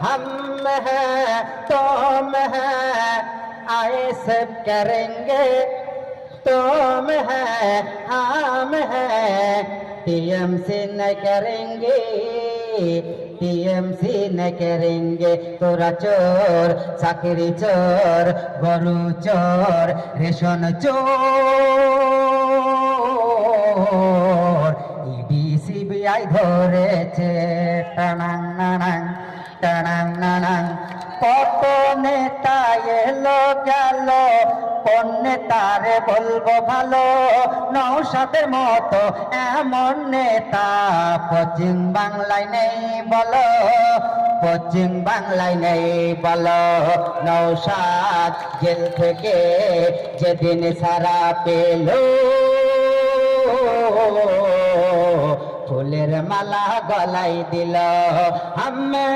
हम हैं तुम हैं आए सब करेंगे तुम हैं हम हैं टीएमसी न करेंगे टीएमसी न करेंगे तोरा चोर চাকরি চোর গরু চোর রেশন চোর ইডি সিবিআই ধরেছে টানাং নানাং টানাং নানাং কত নেতা এলো গেল কোন নেতারে বলবো ভালো নওশাদের মতো এমন নেতা পশ্চিম বাংলায় নেই বলো পশ্চিম বাংলায় নেই বলো নওশাদ জেল থেকে যেদিন সারা পেল ফুলের মালা গলায় দিল আমি